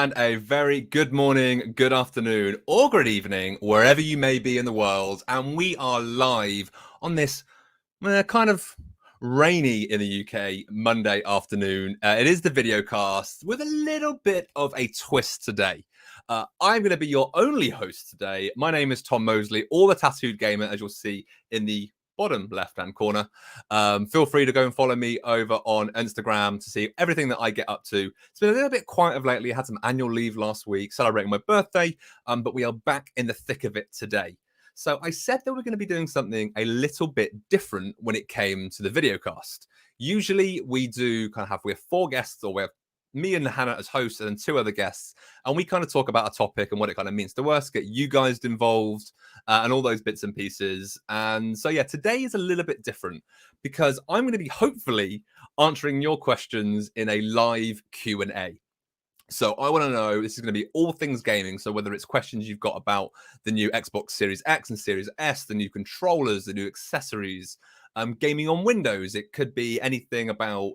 And a very good morning, good afternoon, or good evening, wherever you may be in the world. And we are live on this kind of rainy in the UK Monday afternoon. It is the Videocast with a little bit of a twist today. I'm going to be your only host today. My name is Tom Mosley, or the Tattooed Gamer, as you'll see in the bottom left-hand corner. Feel free to go and follow me over on Instagram to see everything that I get up to. It's been a little bit quiet of lately. I had some annual leave last week celebrating my birthday, but we are back in the thick of it today. So I said that we're going to be doing something a little bit different when it came to the Videocast. Usually we have 4 guests, or we have me and Hannah as hosts and then 2 other guests, and we kind of talk about a topic and what it kind of means to us, get you guys involved, and all those bits and pieces. And so yeah, today is a little bit different because I'm going to be hopefully answering your questions in a live Q&A. So I want to know, this is going to be all things gaming. So whether it's questions you've got about the new Xbox Series X and Series S, the new controllers, the new accessories, gaming on Windows, it could be anything about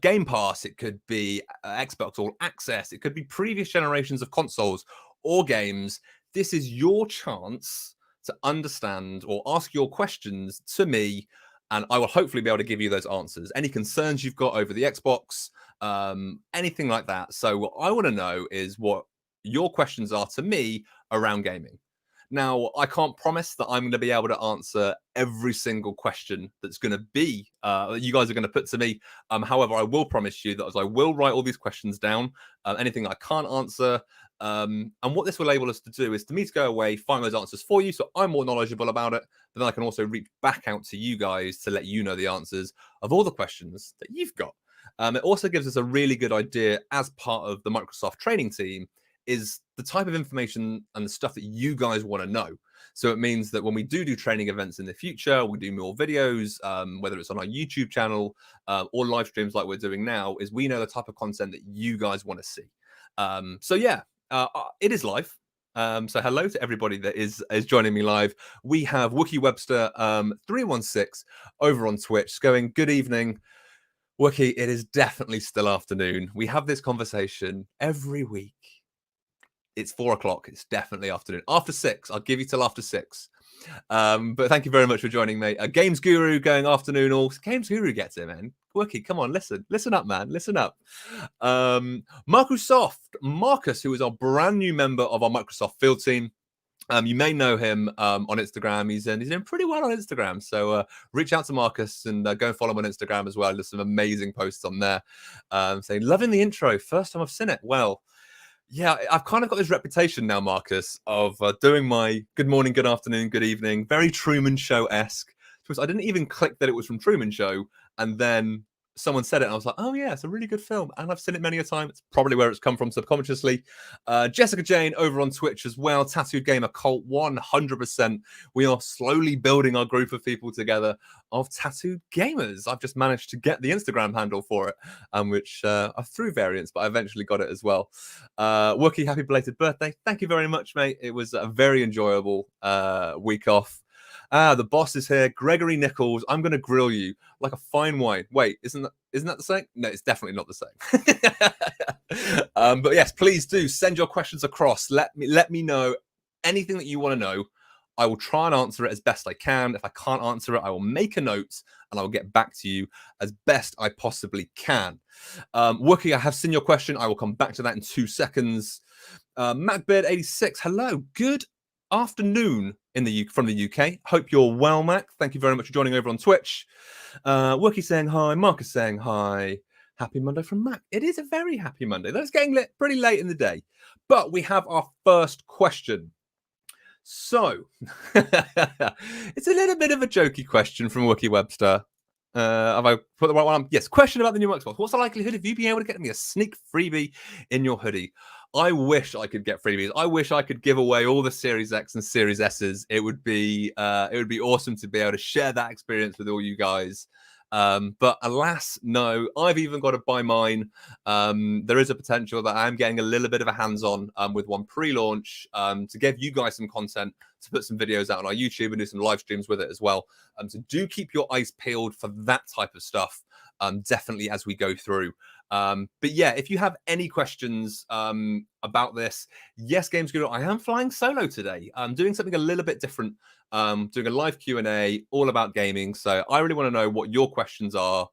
Game Pass, it could be Xbox All Access, it could be previous generations of consoles or games. This is your chance to understand or ask your questions to me, and I will hopefully be able to give you those answers. Any concerns you've got over the Xbox, anything like that. So what I want to know is what your questions are to me around gaming. Now, I can't promise that I'm going to be able to answer every single question that's going to be, you guys are going to put to me. However, I will promise you that as I will write all these questions down, anything I can't answer. And what this will enable us to do is to go away, find those answers for you. So I'm more knowledgeable about it, but then I can also reach back out to you guys to let you know the answers of all the questions that you've got. It also gives us a really good idea as part of the Microsoft training team is the type of information and the stuff that you guys want to know. So it means that when we do training events in the future, we do more videos, whether it's on our YouTube channel or live streams like we're doing now, is we know the type of content that you guys want to see. So yeah, it is live. So hello to everybody that is joining me live. We have Wookie Webster 316 over on Twitch going, good evening. Wookie, it is definitely still afternoon. We have this conversation every week. It's 4 o'clock. It's definitely afternoon. After 6. I'll give you till after 6. But thank you very much for joining me. Games Guru going afternoon all. Games Guru gets it, man. Wookie, come on, listen. Listen up, man. Listen up. Marcus, who is our brand new member of our Microsoft field team. You may know him on Instagram. He's doing pretty well on Instagram. So reach out to Marcus and go and follow him on Instagram as well. There's some amazing posts on there saying, loving the intro. First time I've seen it. Well, yeah, I've kind of got this reputation now, Marcus, of doing my good morning, good afternoon, good evening, very Truman Show-esque. Because I didn't even click that it was from Truman Show, and then someone said it, and I was like, oh yeah, it's a really good film, and I've seen it many a time. It's probably where it's come from subconsciously. Jessica Jane over on Twitch as well, Tattooed Gamer Cult 100%. We are slowly building our group of people together of tattooed gamers. I've just managed to get the Instagram handle for it, which I threw variants, but I eventually got it as well. Wookie, happy belated birthday. Thank you very much, mate. It was a very enjoyable week off. The boss is here. Gregory Nichols, I'm going to grill you like a fine wine. Wait, isn't that the same? No, it's definitely not the same. But yes, please do send your questions across. Let me know anything that you want to know. I will try and answer it as best I can. If I can't answer it, I will make a note and I will get back to you as best I possibly can. Wookie, I have seen your question. I will come back to that in 2 seconds. MacBeard86, hello. Good afternoon from the UK. Hope you're well, Mac. Thank you very much for joining over on Twitch. Wookie saying hi. Marcus saying hi. Happy Monday from Mac. It is a very happy Monday. Though it's getting pretty late in the day. But we have our first question. So, it's a little bit of a jokey question from Wookie Webster. Have I put the right one on? Yes, question about the new Xbox. What's the likelihood of you being able to get me a sneak freebie in your hoodie? I wish I could get freebies. I wish I could give away all the Series X and Series S's. It would be awesome to be able to share that experience with all you guys. But alas, no, I've even got to buy mine. There is a potential that I'm getting a little bit of a hands-on with one pre-launch to give you guys some content, to put some videos out on our YouTube and do some live streams with it as well. So do keep your eyes peeled for that type of stuff. definitely as we go through. But yeah, if you have any questions about this, yes, Games Guru, I am flying solo today. I'm doing something a little bit different. Doing a live Q&A all about gaming. So I really want to know what your questions are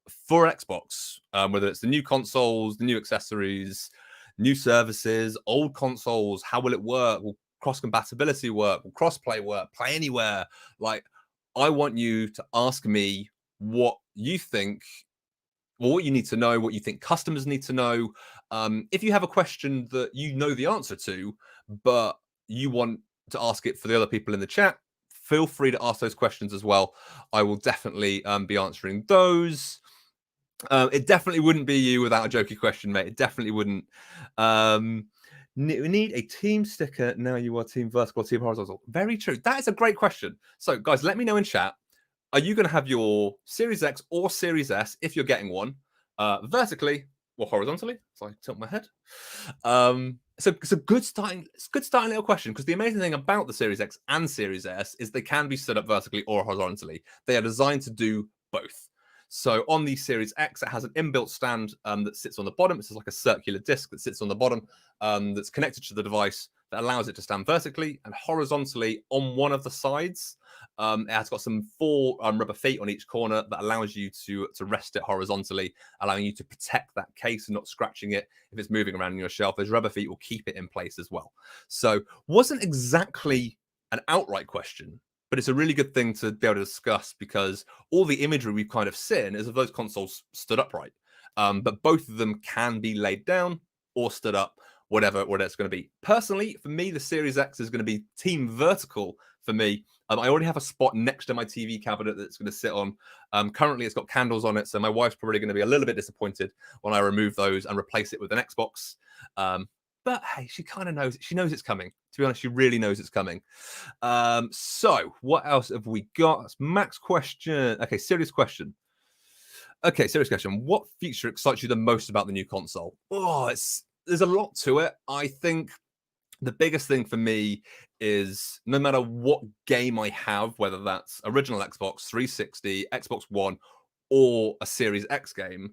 for Xbox, whether it's the new consoles, the new accessories, new services, old consoles. How will it work? Will cross compatibility work? Will crossplay work? Play anywhere? Like, I want you to ask me what you think, or what you need to know, what you think customers need to know. If you have a question that you know the answer to, but you want to ask it for the other people in the chat, feel free to ask those questions as well. I will definitely be answering those. It definitely wouldn't be you without a jokey question, mate. It definitely wouldn't. We need a team sticker. Now you are team vertical, team horizontal. Very true. That is a great question. So, guys, let me know in chat. Are you going to have your Series X or Series S, if you're getting one, vertically or horizontally? So I tilt my head. So it's a good starting little question, because the amazing thing about the Series X and Series S is they can be stood up vertically or horizontally. They are designed to do both. So on the Series X, it has an inbuilt stand that sits on the bottom. It's like a circular disc that sits on the bottom that's connected to the device that allows it to stand vertically and horizontally on one of the sides. It has got some 4 rubber feet on each corner that allows you to rest it horizontally, allowing you to protect that case and not scratching it if it's moving around on your shelf. Those rubber feet will keep it in place as well. So wasn't exactly an outright question, but it's a really good thing to be able to discuss, because all the imagery we've kind of seen is of those consoles stood upright. But both of them can be laid down or stood up, whatever it's going to be. Personally, for me, the Series X is going to be team vertical for me. I already have a spot next to my TV cabinet that's going to sit on. Currently, it's got candles on it, so my wife's probably going to be a little bit disappointed when I remove those and replace it with an Xbox. But hey, she kind of knows. She knows it's coming. To be honest, she really knows it's coming. So what else have we got? That's Mac's question. Okay, serious question. Okay, serious question. What feature excites you the most about the new console? Oh, there's a lot to it. I think the biggest thing for me is no matter what game I have, whether that's original Xbox 360, Xbox One, or a Series X game,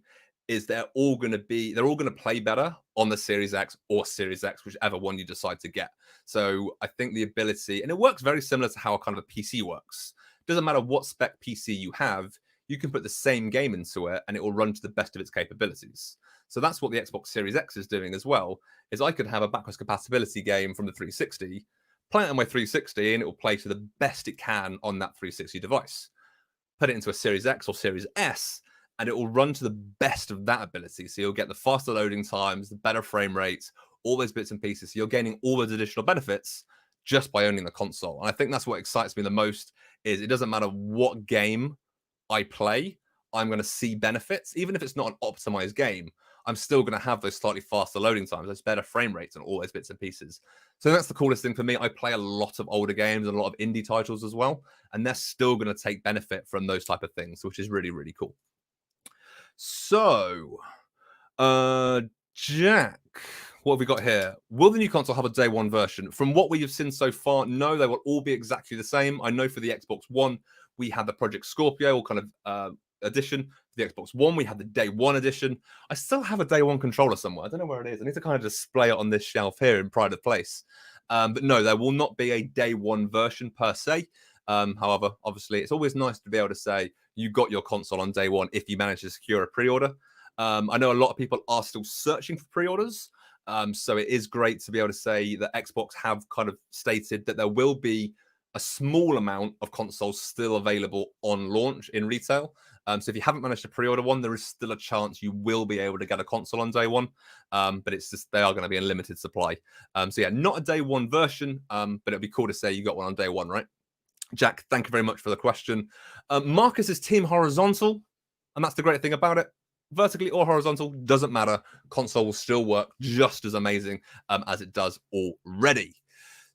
is they're all going to play better on the Series X or Series X, whichever one you decide to get. So I think the ability, and it works very similar to how kind of a PC works. Doesn't matter what spec PC you have, you can put the same game into it and it will run to the best of its capabilities. So that's what the Xbox Series X is doing as well, is I could have a backwards compatibility game from the 360, play it on my 360, and it will play to the best it can on that 360 device. Put it into a Series X or Series S, and it will run to the best of that ability. So you'll get the faster loading times, the better frame rates, all those bits and pieces. So you're gaining all those additional benefits just by owning the console. And I think that's what excites me the most, is it doesn't matter what game I play, I'm going to see benefits. Even if it's not an optimized game, I'm still going to have those slightly faster loading times, those better frame rates, and all those bits and pieces. So that's the coolest thing for me. I play a lot of older games and a lot of indie titles as well, and they're still going to take benefit from those type of things, which is really, really cool. So, Jack, what have we got here? Will the new console have a day one version? From what we have seen so far, no, they will all be exactly the same. I know for the Xbox One, we had the Project Scorpio kind of edition. For the Xbox One, we had the day one edition. I still have a day one controller somewhere. I don't know where it is. I need to kind of display it on this shelf here in pride of place. But no, there will not be a day one version per se. However, obviously, it's always nice to be able to say you got your console on day one if you manage to secure a pre-order. I know a lot of people are still searching for pre-orders. So it is great to be able to say that Xbox have kind of stated that there will be a small amount of consoles still available on launch in retail. So if you haven't managed to pre-order one, there is still a chance you will be able to get a console on day one. But it's just, they are going to be in limited supply. So yeah, not a day one version, but it'd be cool to say you got one on day one, right? Jack, thank you very much for the question. Marcus is team horizontal, and that's the great thing about it. Vertically or horizontal, doesn't matter. Console will still work just as amazing as it does already.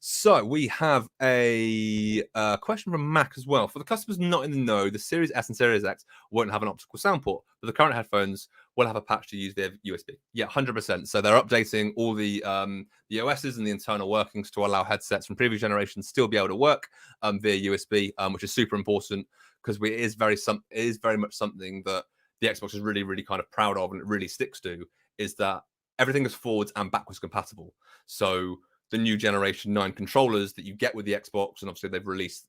So we have a question from Mac as well. For the customers not in the know, the Series S and Series X won't have an optical sound port, but the current headphones will have a patch to use via USB. Yeah, 100%. So they're updating all the OSs and the internal workings to allow headsets from previous generations still be able to work via USB, which is super important, because it is very much something that the Xbox is really, really kind of proud of and it really sticks to is that everything is forwards and backwards compatible. So the new generation 9 controllers that you get with the Xbox, and obviously they've released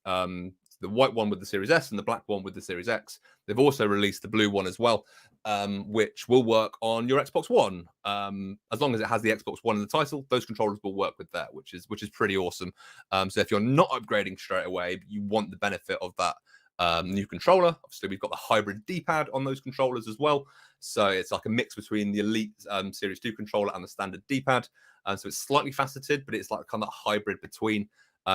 the white one with the Series S and the black one with the Series X. They've also released the blue one as well, which will work on your Xbox One. As long as it has the Xbox One in the title, those controllers will work with that, which is pretty awesome. So if you're not upgrading straight away, but you want the benefit of that new controller, obviously we've got the hybrid D-pad on those controllers as well. So it's like a mix between the Elite Series 2 controller and the standard D-pad. So it's slightly faceted, but it's like kind of that hybrid between.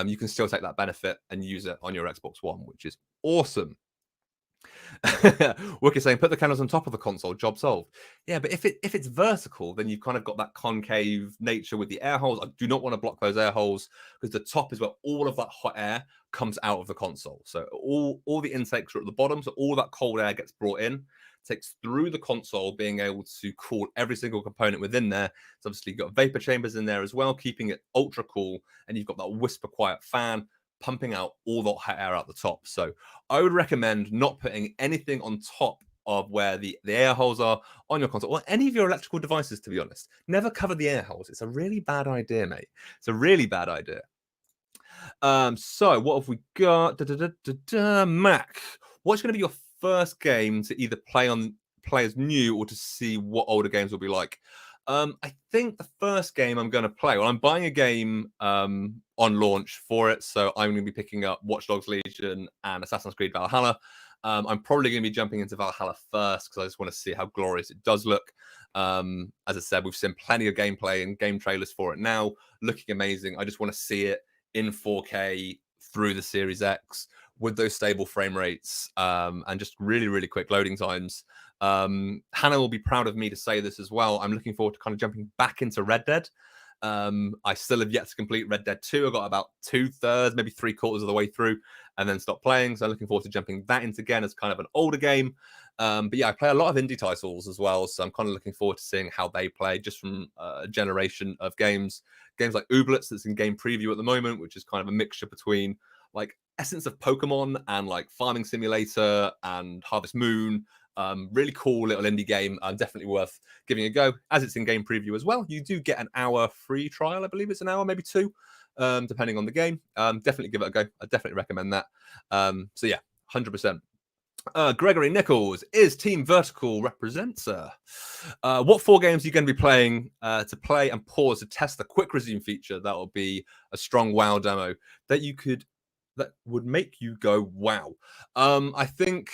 You can still take that benefit and use it on your Xbox One, which is awesome. Wookie's saying, put the candles on top of the console, job solved. Yeah, but if it's vertical, then you've kind of got that concave nature with the air holes. I do not want to block those air holes because the top is where all of that hot air comes out of the console. So all the intakes are at the bottom, so all that cold air gets brought in, takes through the console, being able to cool every single component within there. It's obviously got vapor chambers in there as well, keeping it ultra cool, and you've got that whisper quiet fan pumping out all that hot air out the top. So I would recommend not putting anything on top of where the air holes are on your console or any of your electrical devices, to be honest. Never cover the air holes. It's a really bad idea, mate. It's a really bad idea. So what have we got? Mac, what's going to be your first game to either play as new or to see what older games will be like? I think the first game I'm going to play, well, I'm buying a game on launch for it. So I'm going to be picking up Watch Dogs Legion and Assassin's Creed Valhalla. I'm probably going to be jumping into Valhalla first because I just want to see how glorious it does look. As I said, we've seen plenty of gameplay and game trailers for it now, looking amazing. I just want to see it in 4K through the Series X with those stable frame rates and just really, really quick loading times. Hannah will be proud of me to say this as well. I'm looking forward to kind of jumping back into Red Dead. I still have yet to complete Red Dead 2. I got about 2/3, maybe 3/4 of the way through and then stopped playing. So I'm looking forward to jumping that into again as kind of an older game. But yeah, I play a lot of indie titles as well. So I'm kind of looking forward to seeing how they play just from a generation of games. Games like Untitled that's in game preview at the moment, which is kind of a mixture between like essence of Pokemon and like Farming Simulator and Harvest Moon. Really cool little indie game. Definitely worth giving a go. As it's in game preview as well, you do get an hour free trial. I believe it's an hour, maybe 2, depending on the game. Definitely give it a go. I definitely recommend that. So yeah, 100%. Gregory Nichols is Team Vertical representer. What 4 games are you going to be playing to play and pause to test the quick resume feature? That will be a strong WoW demo that would make you go wow. I think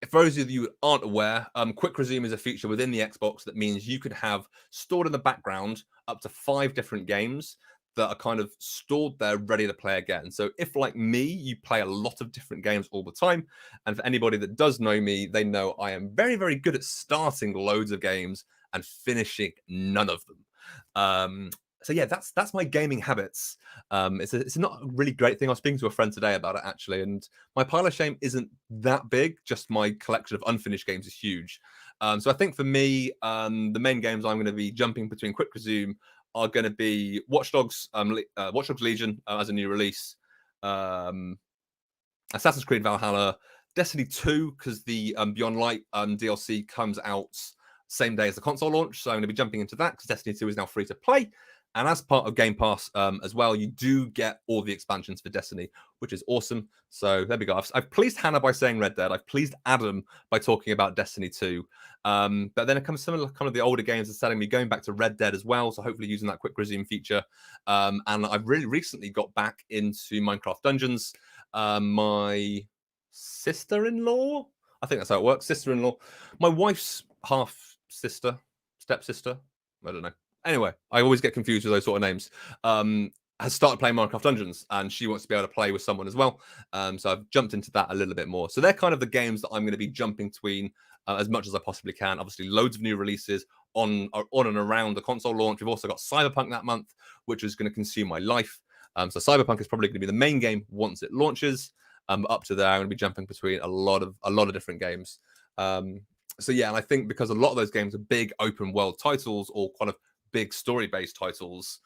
if those of you aren't aware, quick resume is a feature within the Xbox that means you can have stored in the background up to 5 different games that are kind of stored there ready to play again. So if, like me, you play a lot of different games all the time, and for anybody that does know me, they know I am very, very good at starting loads of games and finishing none of them. So yeah, that's my gaming habits. It's not a really great thing. I was speaking to a friend today about it actually, and my pile of shame isn't that big. Just my collection of unfinished games is huge. So I think for me, the main games I'm going to be jumping between quick resume are going to be Watch Dogs Legion as a new release, Assassin's Creed Valhalla, Destiny 2 because the Beyond Light DLC comes out same day as the console launch. So I'm going to be jumping into that because Destiny 2 is now free to play. And as part of Game Pass as well, you do get all the expansions for Destiny, which is awesome. So there we go. I've pleased Hannah by saying Red Dead. I've pleased Adam by talking about Destiny 2. But then it comes some of the older games are telling me going back to Red Dead as well. So hopefully using that quick resume feature. And I've really recently got back into Minecraft Dungeons. My sister-in-law, I think that's how it works. Sister-in-law, my wife's half sister, stepsister. I don't know. Anyway, I always get confused with those sort of names. Has started playing Minecraft Dungeons, and she wants to be able to play with someone as well. So I've jumped into that a little bit more. So they're kind of the games that I'm going to be jumping between as much as I possibly can. Obviously, loads of new releases on and around the console launch. We've also got Cyberpunk that month, which is going to consume my life. So Cyberpunk is probably going to be the main game once it launches. Up to there, I'm going to be jumping between a lot of different games. So yeah, and I think because a lot of those games are big open world titles or kind of big story-based titles,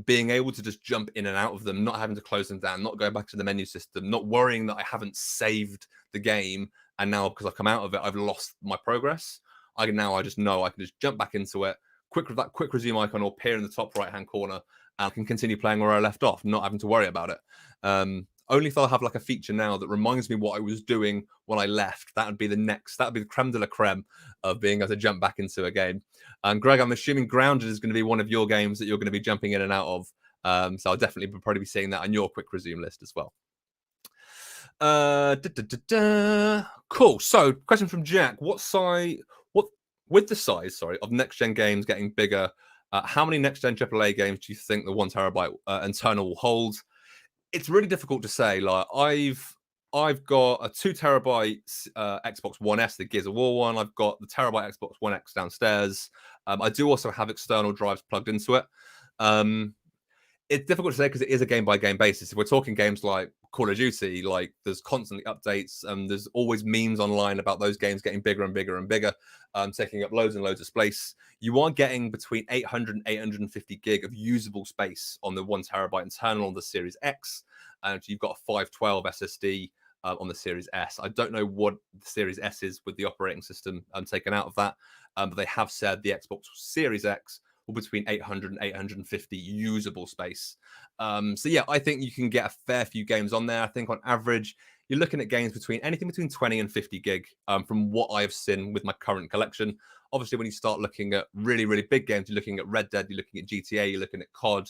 being able to just jump in and out of them, not having to close them down, not going back to the menu system, not worrying that I haven't saved the game and now because I've come out of it, I've lost my progress. I just know I can just jump back into it, that quick resume icon will appear in the top right hand corner, and I can continue playing where I left off, not having to worry about it. Only if I'll have like a feature now that reminds me what I was doing when I left. That would be the creme de la creme of being able to jump back into a game. And Greg, I'm assuming Grounded is going to be one of your games that you're going to be jumping in and out of. So I'll definitely probably be seeing that on your quick resume list as well. Cool. So, question from Jack: with the size, of next gen games getting bigger, how many next gen AAA games do you think the 1 terabyte internal will hold? It's really difficult to say. Like I've got a 2 terabyte Xbox One S, the Gears of War one. I've got the terabyte Xbox One X downstairs. I do also have external drives plugged into it. It's difficult to say because it is a game by game basis. If we're talking games like Call of Duty, like there's constantly updates and there's always memes online about those games getting bigger and bigger and bigger, taking up loads and loads of space. You are getting between 800 and 850 gig of usable space on the 1 terabyte internal on the Series X, and you've got a 512 SSD on the Series S. I don't know what the Series S is with the operating system taken out of that, but they have said the Xbox Series X between 800 and 850 usable space. So yeah, I think you can get a fair few games on there. I think on average, you're looking at games anything between 20 and 50 gig from what I've seen with my current collection. Obviously, when you start looking at really, really big games, you're looking at Red Dead, you're looking at GTA, you're looking at COD,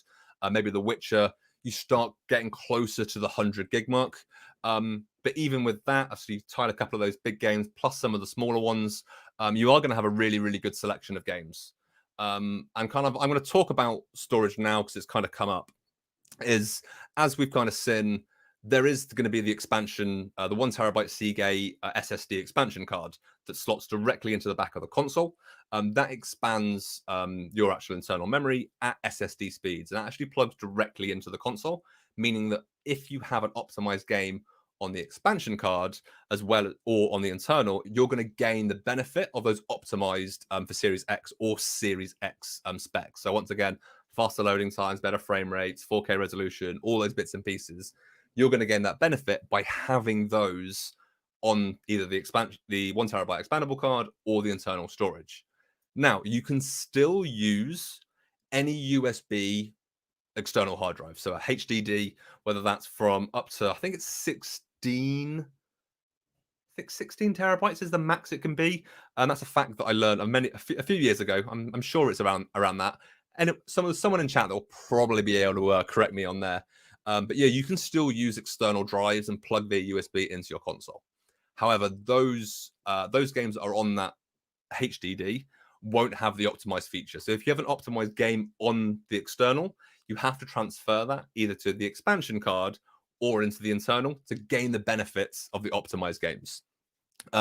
maybe The Witcher, you start getting closer to the 100 gig mark. But even with that, after you've tied a couple of those big games, plus some of the smaller ones, you are going to have a really, really good selection of games. I'm going to talk about storage now because it's kind of come up. Is as we've kind of seen, there is going to be the expansion, the 1 terabyte Seagate SSD expansion card that slots directly into the back of the console. That expands your actual internal memory at SSD speeds, and that actually plugs directly into the console, meaning that if you have an optimized game on the expansion card as well or on the internal, you're going to gain the benefit of those optimized for Series X or Series X specs. So once again, faster loading times, better frame rates, 4K resolution, all those bits and pieces. You're going to gain that benefit by having those on either the 1 terabyte expandable card or the internal storage. Now, you can still use any USB external hard drive. So a HDD, whether that's from up to, I think it's 16 terabytes is the max it can be. And that's a fact that I learned a few years ago. I'm sure it's around that. And someone in chat that will probably be able to correct me on there. But yeah, you can still use external drives and plug via USB into your console. However, those games that are on that HDD won't have the optimized feature. So if you have an optimized game on the external, you have to transfer that either to the expansion card or into the internal to gain the benefits of the optimized games.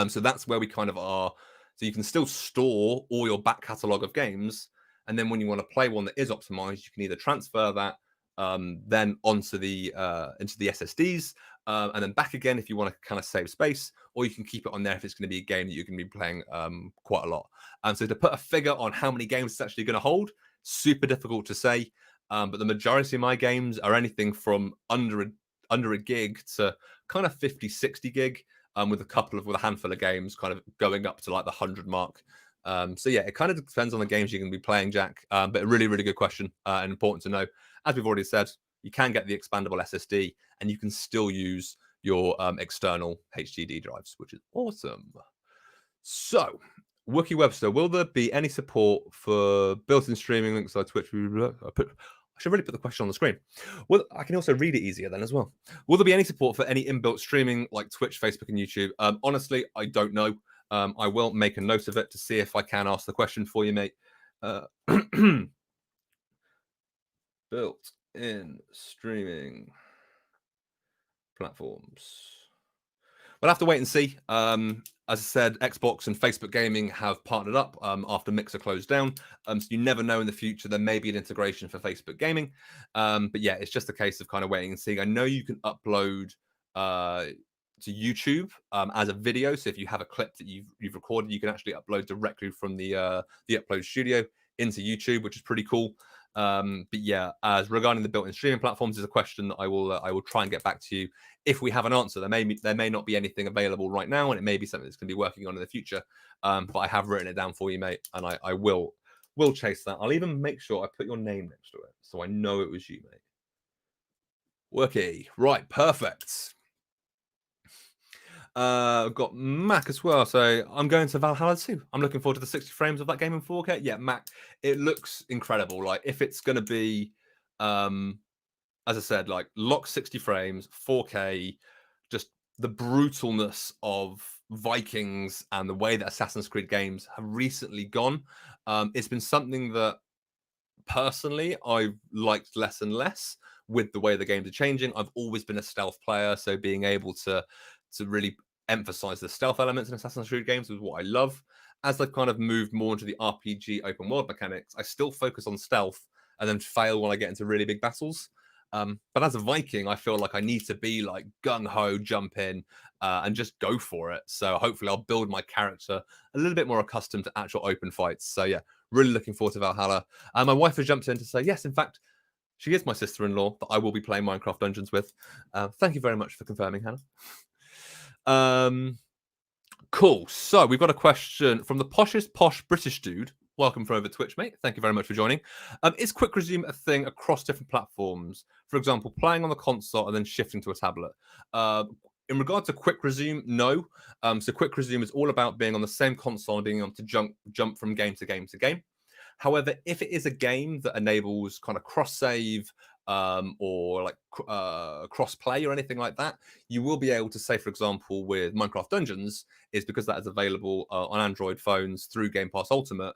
So that's where we kind of are. So you can still store all your back catalog of games, and then when you want to play one that is optimized, you can either transfer that then onto into the SSDs, and then back again if you want to kind of save space, or you can keep it on there if it's going to be a game that you're going to be playing quite a lot. So to put a figure on how many games it's actually going to hold, super difficult to say. But the majority of my games are anything from under a gig to kind of 50, 60 gig, with a handful of games kind of going up to like the 100 mark. So yeah, it kind of depends on the games you're going to be playing, Jack. But a really, really good question and important to know. As we've already said, you can get the expandable SSD and you can still use your external HDD drives, which is awesome. So, Wookie Webster, will there be any support for built-in streaming links like Twitch? I should really put the question on the screen. Well, I can also read it easier then as well. Will there be any support for any inbuilt streaming like Twitch, Facebook, and YouTube? Honestly, I don't know. I will make a note of it to see if I can ask the question for you, mate. Built-in streaming platforms. We'll have to wait and see. As I said, Xbox and Facebook Gaming have partnered up after Mixer closed down. So you never know in the future. There may be an integration for Facebook Gaming. But yeah, it's just a case of kind of waiting and seeing. I know you can upload to YouTube as a video. So if you have a clip that you've recorded, you can actually upload directly from the Upload Studio into YouTube, which is pretty cool. But yeah, as regarding the built-in streaming platforms, is a question that I will try and get back to you if we have an answer. There may not be anything available right now, and it may be something that's going to be working on in the future. But I have written it down for you, mate, and I will chase that. I'll even make sure I put your name next to it so I know it was you, mate. Worky, right, perfect. I've got Mac as well. So I'm going to Valhalla 2. I'm looking forward to the 60 frames of that game in 4K. Yeah, Mac, it looks incredible. Like if it's going to be, as I said, like lock 60 frames, 4K, just the brutalness of Vikings and the way that Assassin's Creed games have recently gone. It's been something that personally I've liked less and less with the way the games are changing. I've always been a stealth player, so being able to really emphasize the stealth elements in Assassin's Creed games was what I love. As they've kind of moved more into the RPG open world mechanics, I still focus on stealth and then fail when I get into really big battles. But as a Viking, I feel like I need to be like gung ho, jump in, and just go for it. So hopefully, I'll build my character a little bit more accustomed to actual open fights. So yeah, really looking forward to Valhalla. My wife has jumped in to say yes. In fact, she is my sister-in-law that I will be playing Minecraft Dungeons with. Thank you very much for confirming, Hannah. Cool. So we've got a question from the poshest posh British dude. Welcome from over Twitch, mate. Thank you very much for joining. Is quick resume a thing across different platforms? For example, playing on the console and then shifting to a tablet. In regard to quick resume, no. So quick resume is all about being on the same console and being able to jump from game to game to game. However, if it is a game that enables kind of cross save or like cross play or anything like that, you will be able to say, for example, with Minecraft Dungeons, is because that is available on Android phones through Game Pass Ultimate.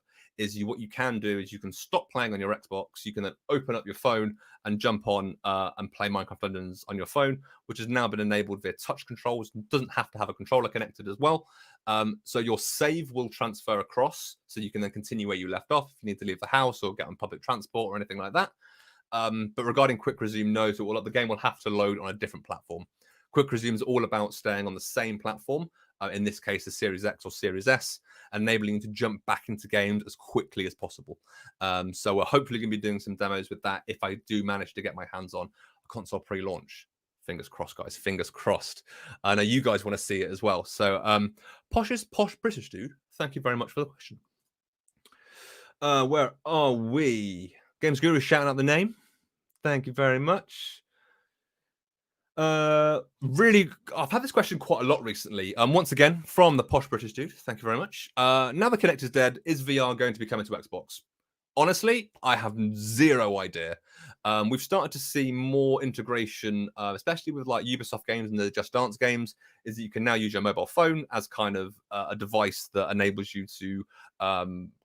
What you can do is you can stop playing on your Xbox, you can then open up your phone and jump on and play Minecraft Dungeons on your phone, which has now been enabled via touch controls. It doesn't have to have a controller connected as well. So your save will transfer across, so you can then continue where you left off if you need to leave the house or get on public transport or anything like that. But regarding quick resume, no, so the game will have to load on a different platform. Quick resume is all about staying on the same platform, in this case, the Series X or Series S, enabling you to jump back into games as quickly as possible. So we're hopefully going to be doing some demos with that if I do manage to get my hands on a console pre-launch. Fingers crossed, guys. Fingers crossed. I know you guys want to see it as well. So, poshest posh British dude, thank you very much for the question. Where are we? Games Guru shouting out the name. Thank you very much. Really, I've had this question quite a lot recently. Once again, from the posh British dude. Thank you very much. Now the Kinect is dead, is VR going to be coming to Xbox? Honestly, I have zero idea. We've started to see more integration, especially with like Ubisoft games and the Just Dance games, is that you can now use your mobile phone as kind of a device that enables you to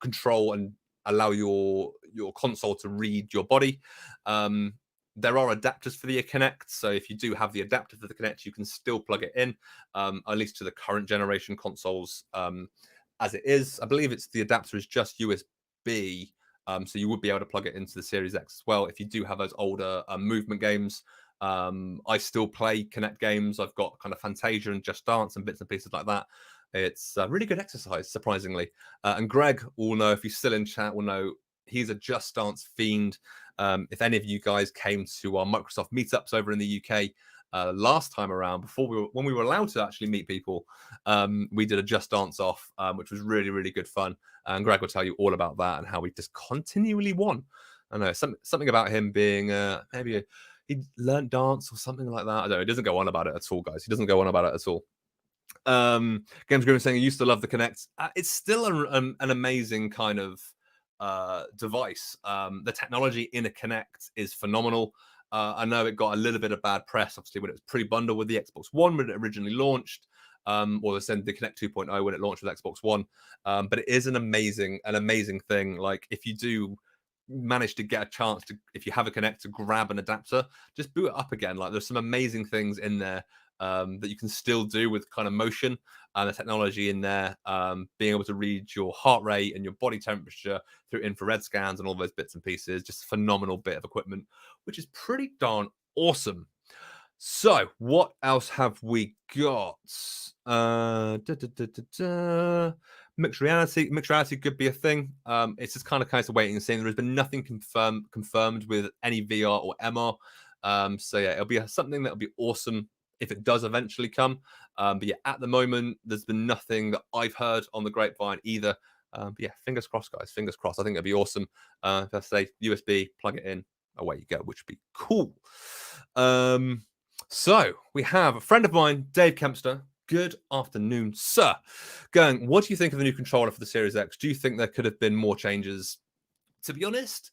control and allow your console to read your body. There are adapters for the Kinect, so if you do have the adapter for the Kinect, you can still plug it in, at least to the current generation consoles as it is. I believe the adapter is just USB, so you would be able to plug it into the Series X as well if you do have those older movement games. I still play Kinect games. I've got kind of Fantasia and Just Dance and bits and pieces like that. It's a really good exercise, surprisingly. And Greg will know, if he's still in chat, will know he's a Just Dance fiend. If any of you guys came to our Microsoft meetups over in the UK last time around, when we were allowed to actually meet people, we did a Just Dance off, which was really, really good fun. And Greg will tell you all about that and how we just continually won. I know something about him being he learned dance or something like that. I don't know. He doesn't go on about it at all, guys. He doesn't go on about it at all. Games Grim saying he used to love the Kinect. It's still an amazing kind of device. The technology in a Kinect is phenomenal. I know it got a little bit of bad press, obviously, when it was pre-bundled with the Xbox One when it originally launched, or the Kinect 2.0 when it launched with Xbox One. But it is an amazing thing. Like, if you do manage to get a chance to, if you have a Kinect, to grab an adapter, just boot it up again. Like, there's some amazing things in there that you can still do with kind of motion and the technology in there, being able to read your heart rate and your body temperature through infrared scans and all those bits and pieces. Just a phenomenal bit of equipment, which is pretty darn awesome. So what else have we got? Mixed reality could be a thing. It's just kind of case of waiting and seeing. There has been nothing confirmed with any VR or MR. So yeah, it'll be something that'll be awesome if it does eventually come. But yeah, at the moment, there's been nothing that I've heard on the grapevine either. But yeah, fingers crossed, guys. Fingers crossed. I think it'd be awesome. If I say USB, plug it in, away you go, which would be cool. So we have a friend of mine, Dave Kempster. Good afternoon, sir. Going, what do you think of the new controller for the Series X? Do you think there could have been more changes? To be honest,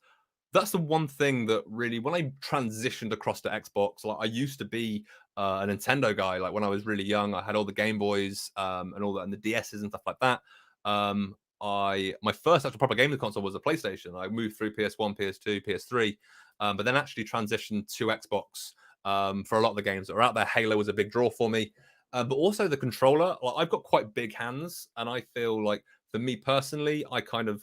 that's the one thing that really, when I transitioned across to Xbox, like I used to be a Nintendo guy. Like when I was really young, I had all the Game Boys and all that, and the DSs and stuff like that. My first actual proper gaming console was a PlayStation. I moved through PS1, PS2, PS3, but then actually transitioned to Xbox for a lot of the games that are out there. Halo was a big draw for me. But also the controller. Like I've got quite big hands, and I feel like for me personally, I kind of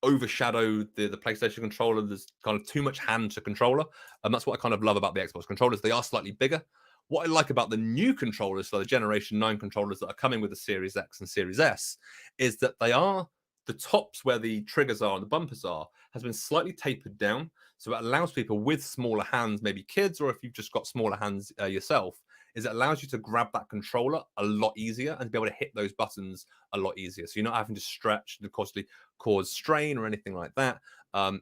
overshadowed the PlayStation controller. There's kind of too much hand to controller, and that's what I kind of love about the Xbox controllers. They are slightly bigger. What I like about the new controllers, so the Generation 9 controllers that are coming with the Series X and Series S, is that they are the tops where the triggers are and the bumpers are has been slightly tapered down, so it allows people with smaller hands, maybe kids, or if you've just got smaller hands yourself, is it allows you to grab that controller a lot easier and be able to hit those buttons a lot easier. So you're not having to stretch and cause strain or anything like that.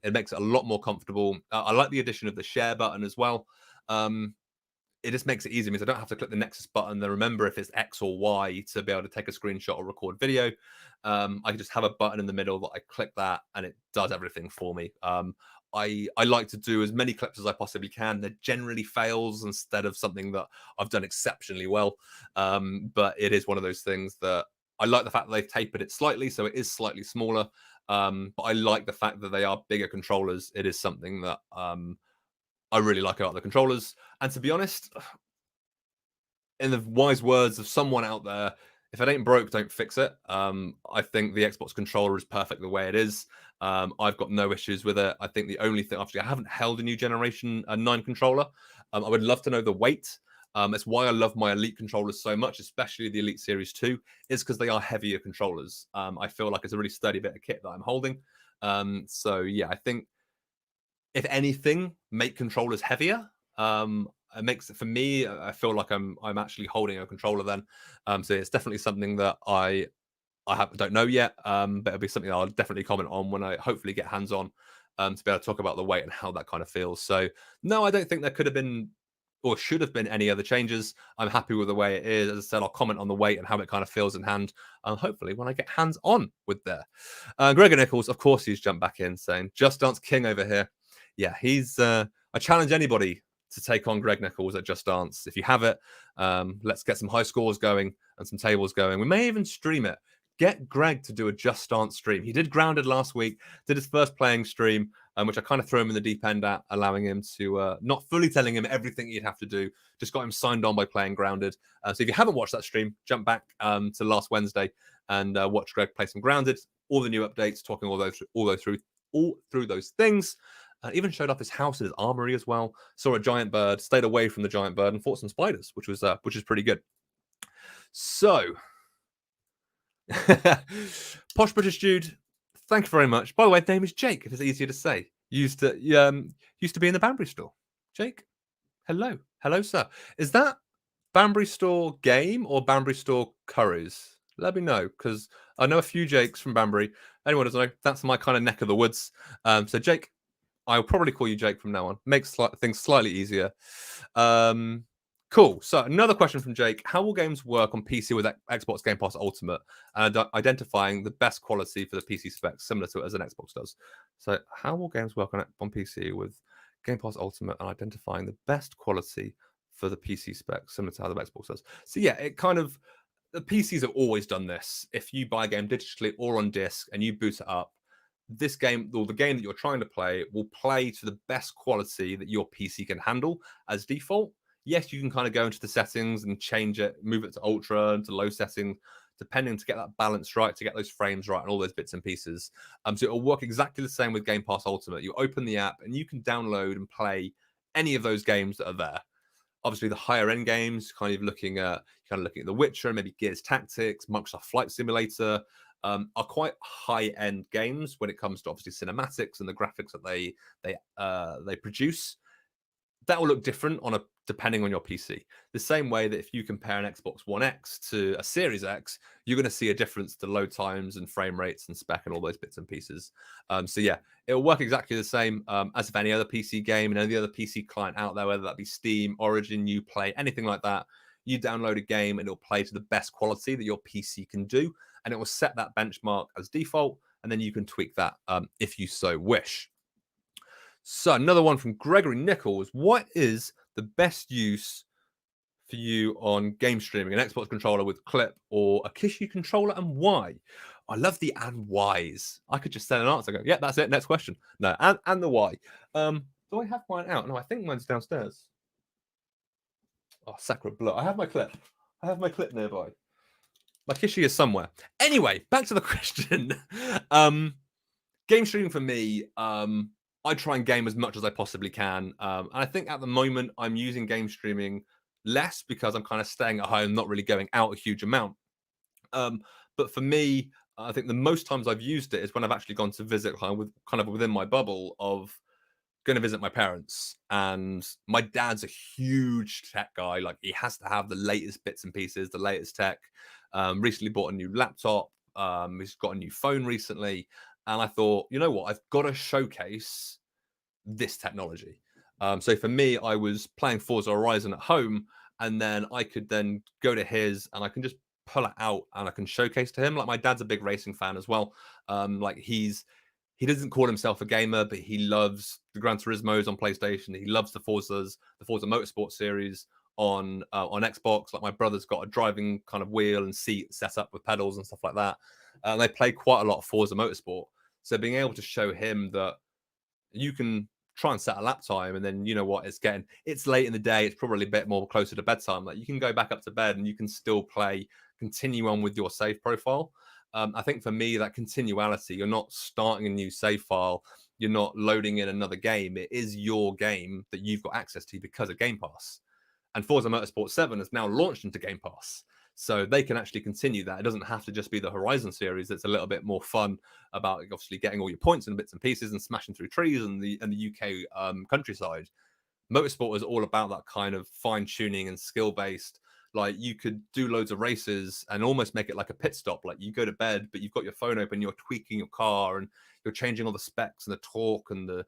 It makes it a lot more comfortable. I like the addition of the share button as well. It just makes it easy because I don't have to click the Nexus button and remember if it's X or Y to be able to take a screenshot or record video. I can just have a button in the middle that I click that and it does everything for me. I like to do as many clips as I possibly can. That generally fails instead of something that I've done exceptionally well. But it is one of those things that I like the fact that they've tapered it slightly, so it is slightly smaller. But I like the fact that they are bigger controllers. It is something that I really like about the controllers. And to be honest, in the wise words of someone out there, if it ain't broke, don't fix it. I think the Xbox controller is perfect the way it is. I've got no issues with it. I think the only thing, obviously, I haven't held a new generation 9 controller. I would love to know the weight. It's why I love my Elite controllers so much, especially the Elite Series 2, is because they are heavier controllers. I feel like it's a really sturdy bit of kit that I'm holding. So, yeah, I think if anything, make controllers heavier. It makes it for me. I feel like I'm actually holding a controller then. So it's definitely something that don't know yet. But it'll be something I'll definitely comment on when I hopefully get hands on to be able to talk about the weight and how that kind of feels. So no, I don't think there could have been or should have been any other changes. I'm happy with the way it is. As I said, I'll comment on the weight and how it kind of feels in hand. Hopefully when I get hands on with there. Gregor Nichols, of course, he's jumped back in saying Just Dance King over here. Yeah, he's. I challenge anybody to take on Greg Nichols at Just Dance. If you have it, let's get some high scores going and some tables going. We may even stream it. Get Greg to do a Just Dance stream. He did Grounded last week, did his first playing stream, which I kind of threw him in the deep end at, allowing him to not fully telling him everything he'd have to do, just got him signed on by playing Grounded. So if you haven't watched that stream, jump back to last Wednesday and watch Greg play some Grounded, all the new updates, talking all through those things. Even showed off his house and his armory as well. Saw a giant bird, stayed away from the giant bird, and fought some spiders, which is pretty good. So, Posh British Dude, thank you very much. By the way, his name is Jake. If it's easier to say, used to be in the Banbury store. Jake, hello, sir. Is that Banbury store game or Banbury store curries? Let me know because I know a few Jakes from Banbury. Anyone doesn't know? That's my kind of neck of the woods. So Jake, I'll probably call you Jake from now on. Makes things slightly easier. Cool. So another question from Jake. How will games work on PC with Xbox Game Pass Ultimate and identifying the best quality for the PC specs similar to it as an Xbox does? So how will games work on PC with Game Pass Ultimate and identifying the best quality for the PC specs similar to how the Xbox does? So yeah, it kind of, the PCs have always done this. If you buy a game digitally or on disc and you boot it up, this game or the game that you're trying to play will play to the best quality that your PC can handle as default. Yes, you can kind of go into the settings and change it, move it to ultra and to low setting, depending to get that balance right, to get those frames right, and all those bits and pieces. So it'll work exactly the same with Game Pass Ultimate. You open the app and you can download and play any of those games that are there. Obviously, the higher end games, kind of looking at The Witcher, maybe Gears Tactics, Microsoft Flight Simulator, are quite high-end games when it comes to obviously cinematics and the graphics that they produce. That will look different depending on your PC. The same way that if you compare an Xbox One X to a Series X, you're going to see a difference to load times and frame rates and spec and all those bits and pieces. So yeah, it'll work exactly the same as if any other PC game and any other PC client out there, whether that be Steam, Origin, Uplay, anything like that. You download a game and it'll play to the best quality that your PC can do, and it will set that benchmark as default, and then you can tweak that if you so wish. So another one from Gregory Nichols. What is the best use for you on game streaming? An Xbox controller with clip or a Kishi controller, and why? I love the and whys. I could just say an answer. Go, yeah, that's it. Next question. No, and the why. Do I have mine out? No, I think mine's downstairs. Oh, sacred blood. I have my clip. I have my clip nearby. My Kishi is somewhere. Anyway, back to the question. Game streaming for me, I try and game as much as I possibly can. And I think at the moment I'm using game streaming less because I'm kind of staying at home, not really going out a huge amount. But for me, I think the most times I've used it is when I've actually gone to visit kind of within my bubble of going to visit my parents. And my dad's a huge tech guy. Like, he has to have the latest bits and pieces, the latest tech. Recently bought a new laptop. He's got a new phone recently. And I thought, you know what? I've got to showcase this technology. So for me, I was playing Forza Horizon at home, and then I could then go to his and I can just pull it out and I can showcase to him. Like, my dad's a big racing fan as well. Like, he doesn't call himself a gamer, but he loves the Gran Turismos on PlayStation. He loves the Forza Motorsport series on Xbox. Like, my brother's got a driving kind of wheel and seat set up with pedals and stuff like that. They play quite a lot of Forza Motorsport. So being able to show him that you can try and set a lap time, and then, you know what, it's late in the day, it's probably a bit more closer to bedtime. Like, you can go back up to bed and you can still continue on with your save profile. I think for me, that continuality, you're not starting a new save file, you're not loading in another game. It is your game that you've got access to because of Game Pass. And Forza Motorsport 7 has now launched into Game Pass. So they can actually continue that. It doesn't have to just be the Horizon series. It's a little bit more fun about obviously getting all your points and bits and pieces and smashing through trees and the UK countryside. Motorsport is all about that kind of fine tuning and skill based. Like, you could do loads of races and almost make it like a pit stop. Like, you go to bed, but you've got your phone open, you're tweaking your car and you're changing all the specs and the torque and the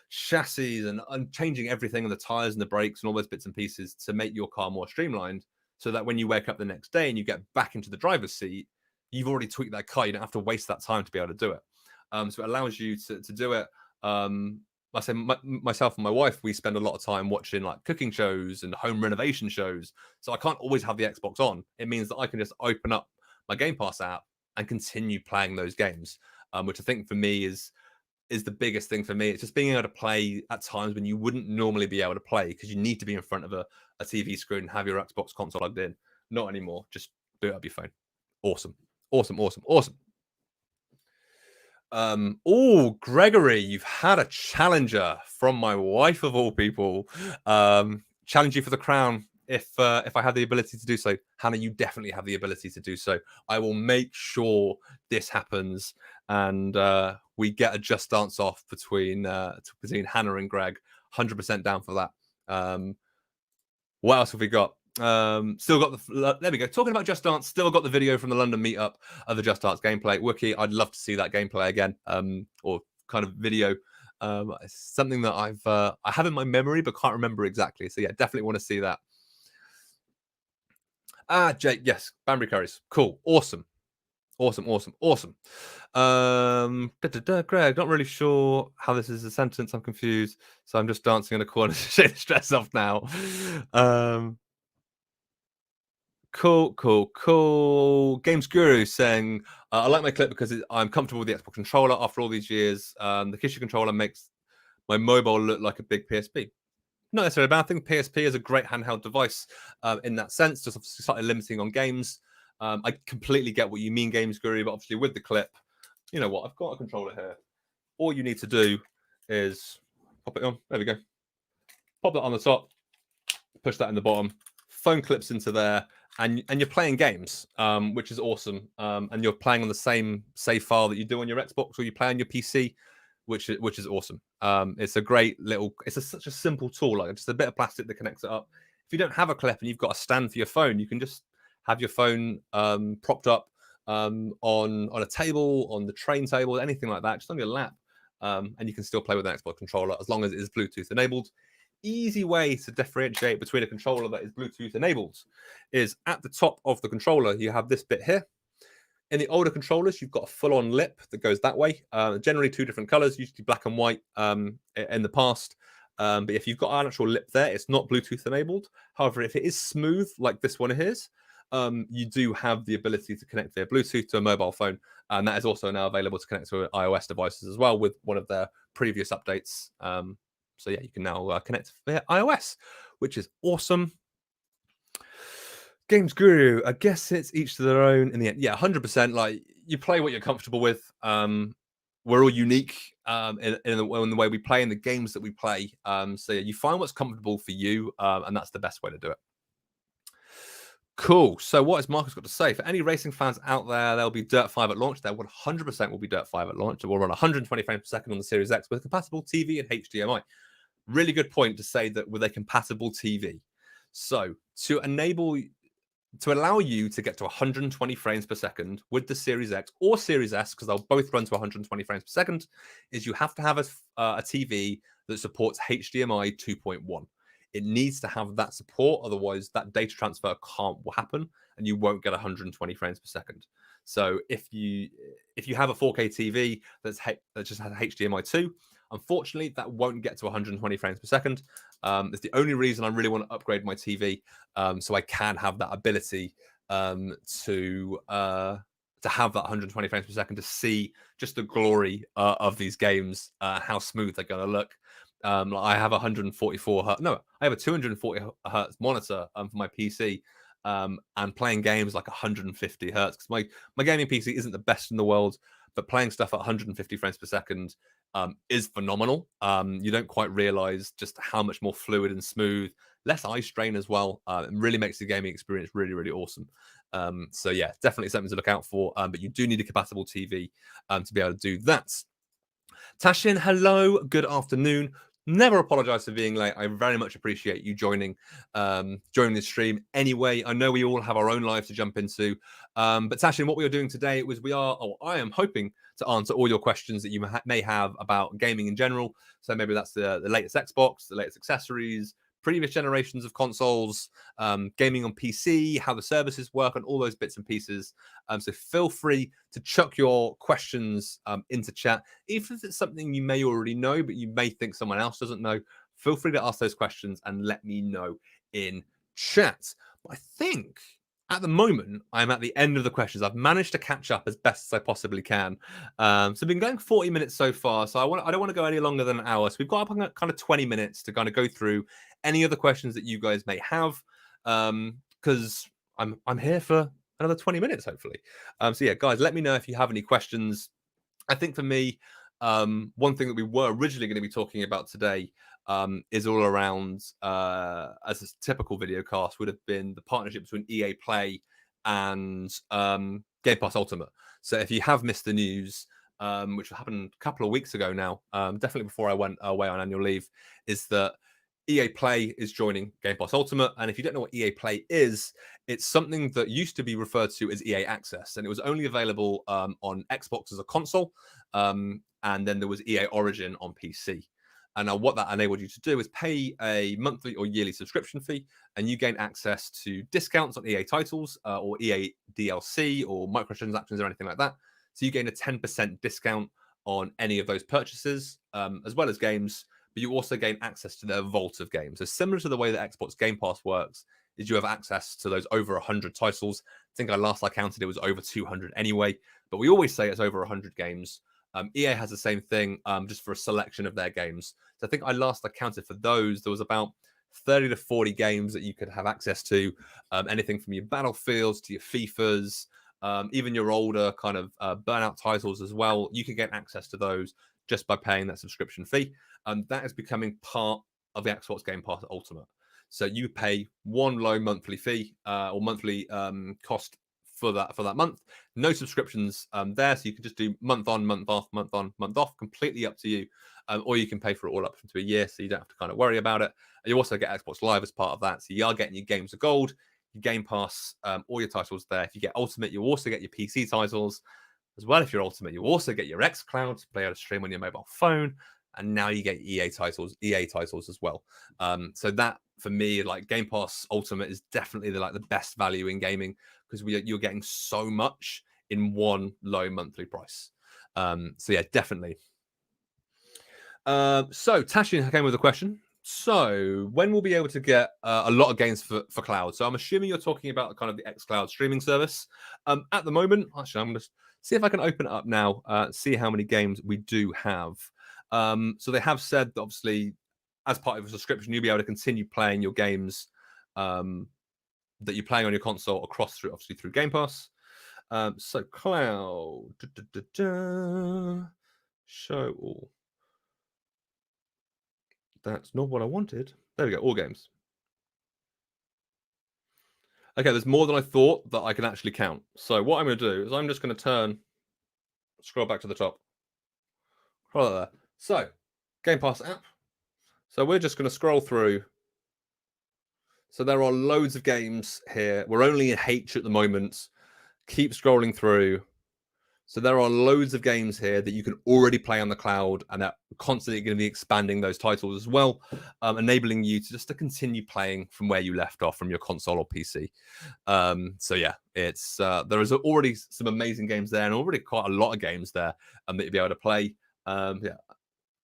chassis and changing everything and the tires and the brakes and all those bits and pieces to make your car more streamlined, so that when you wake up the next day and you get back into the driver's seat, you've already tweaked that car. You don't have to waste that time to be able to do it. So it allows you to do it. I say myself and my wife, we spend a lot of time watching like cooking shows and home renovation shows. So I can't always have the Xbox on. It means that I can just open up my Game Pass app and continue playing those games, which I think for me is the biggest thing for me. It's just being able to play at times when you wouldn't normally be able to play because you need to be in front of a TV screen and have your Xbox console plugged in. Not anymore. Just boot up your phone. Awesome. Oh, Gregory, you've had a challenger from my wife of all people. Challenge you for the crown. If I have the ability to do so. Hannah, you definitely have the ability to do so. I will make sure this happens, and we get a just dance off between Hannah and Greg. 100% down for that. What else have we got? Still got there we go. Talking about Just Dance, still got the video from the London meetup of the Just Dance gameplay. Wookie, I'd love to see that gameplay again, or kind of video. It's something that I have in my memory but can't remember exactly. So yeah, definitely want to see that. Jake, yes, Banbury Curries, cool, awesome. Greg, not really sure how this is a sentence. I'm confused, so I'm just dancing in a corner to shake the stress off now. Cool. Games Guru saying, I like my clip because I'm comfortable with the Xbox controller after all these years. The Kishi controller makes my mobile look like a big PSP. Not necessarily a bad thing. PSP is a great handheld device in that sense, just obviously slightly limiting on games. I completely get what you mean, Games Guru, but obviously with the clip, you know what? I've got a controller here. All you need to do is pop it on. There we go. Pop that on the top, push that in the bottom. Phone clips into there, and you're playing games, which is awesome. And you're playing on the same save file that you do on your Xbox or you play on your PC, which is awesome. It's a great little. Such a simple tool, like just a bit of plastic that connects it up. If you don't have a clip and you've got a stand for your phone, you can just have your phone propped up on a table, on the train table, anything like that, just on your lap, and you can still play with an Xbox controller as long as it is Bluetooth enabled. Easy way to differentiate between a controller that is Bluetooth enabled is at the top of the controller, you have this bit here. In the older controllers, you've got a full-on lip that goes that way. Generally two different colors, usually black and white in the past. But if you've got an actual lip there, it's not Bluetooth enabled. However, if it is smooth, like this one is, you do have the ability to connect via Bluetooth to a mobile phone. And that is also now available to connect to iOS devices as well with one of their previous updates. So yeah, you can now connect via iOS, which is awesome. Games Guru, I guess it's each to their own in the end. Yeah, 100%. Like, you play what you're comfortable with. We're all unique in the way we play, in the games that we play. So yeah, you find what's comfortable for you, and that's the best way to do it. Cool. So what has Marcus got to say? For any racing fans out there, there'll be Dirt 5 at launch. There 100% will be Dirt 5 at launch. It will run 120 frames per second on the Series X with compatible TV and HDMI. Really good point to say that with a compatible TV. So to allow you to get to 120 frames per second with the Series X or Series S, because they'll both run to 120 frames per second, is you have to have a TV that supports HDMI 2.1. It needs to have that support, otherwise that data transfer can't happen, and you won't get 120 frames per second. So if you have a 4K TV that just has HDMI 2, unfortunately that won't get to 120 frames per second. It's the only reason I really want to upgrade my TV, so I can have that ability to have that 120 frames per second to see just the glory of these games, how smooth they're going to look. I have 144 hertz. No, I have a 240 hertz monitor for my PC, and playing games like 150 hertz, because my gaming PC isn't the best in the world, but playing stuff at 150 frames per second is phenomenal. You don't quite realize just how much more fluid and smooth, less eye strain as well. It really makes the gaming experience really, really awesome. So yeah, definitely something to look out for. But you do need a compatible TV to be able to do that. Tashin, hello, good afternoon. Never apologize for being late. I very much appreciate you joining the stream. Anyway, I know we all have our own lives to jump into, but Tashin, what we are doing today was I am hoping to answer all your questions that you may have about gaming in general. So maybe that's the latest Xbox, the latest accessories, previous generations of consoles, gaming on PC, how the services work, and all those bits and pieces. So feel free to chuck your questions into chat. Even if it's something you may already know, but you may think someone else doesn't know, feel free to ask those questions and let me know in chat. But I think at the moment, I'm at the end of the questions. I've managed to catch up as best as I possibly can. So I've been going 40 minutes so far. So I don't want to go any longer than an hour. So we've got up on kind of 20 minutes to kind of go through any other questions that you guys may have, because I'm here for another 20 minutes, hopefully. So yeah, guys, let me know if you have any questions. I think for me, one thing that we were originally going to be talking about today is all around, as a typical video cast would have been, the partnership between EA Play and Game Pass Ultimate. So if you have missed the news, which happened a couple of weeks ago now, definitely before I went away on annual leave, is that EA Play is joining Game Pass Ultimate. And if you don't know what EA Play is, it's something that used to be referred to as EA Access. And it was only available on Xbox as a console. And then there was EA Origin on PC. And now what that enabled you to do is pay a monthly or yearly subscription fee, and you gain access to discounts on EA titles or EA DLC or microtransactions or anything like that. So you gain a 10% discount on any of those purchases, as well as games, but you also gain access to their vault of games. So similar to the way that Xbox Game Pass works, is you have access to those over 100 titles. I think I counted, it was over 200 anyway, but we always say it's over 100 games. EA has the same thing, just for a selection of their games. So I think I counted for those, there was about 30 to 40 games that you could have access to, anything from your Battlefields to your FIFAs, even your older kind of Burnout titles as well. You can get access to those just by paying that subscription fee. That is becoming part of the Xbox Game Pass Ultimate. So you pay one low monthly fee or monthly cost for that month. No subscriptions there, so you can just do month on, month off, month on, month off. Completely up to you. Or you can pay for it all up into a year, so you don't have to kind of worry about it. And you also get Xbox Live as part of that, so you are getting your games of gold, your Game Pass, all your titles there. If you get Ultimate, you also get your PC titles as well. If you're Ultimate, you also get your Xcloud to play out a stream on your mobile phone, and now you get EA titles as well. So that for me, like Game Pass Ultimate is definitely the best value in gaming because you're getting so much in one low monthly price. So yeah, definitely. So Tashin came with a question. So when we'll be able to get a lot of games for cloud? So I'm assuming you're talking about kind of the Xcloud streaming service. At the moment, actually, I'm going to see if I can open it up now, see how many games we do have. So they have said that obviously, as part of a subscription, you'll be able to continue playing your games that you're playing on your console across through Game Pass. So cloud, show all. That's not what I wanted. There we go, all games. Okay, there's more than I thought that I can actually count. So what I'm going to do is I'm just going to scroll back to the top. Scroll there. So, Game Pass app. So we're just going to scroll through. So there are loads of games here. We're only in H at the moment. Keep scrolling through. So there are loads of games here that you can already play on the cloud, and they're constantly going to be expanding those titles as well, enabling you to continue playing from where you left off from your console or PC. So yeah, it's there is already some amazing games there, and already quite a lot of games there that you'll be able to play. Yeah.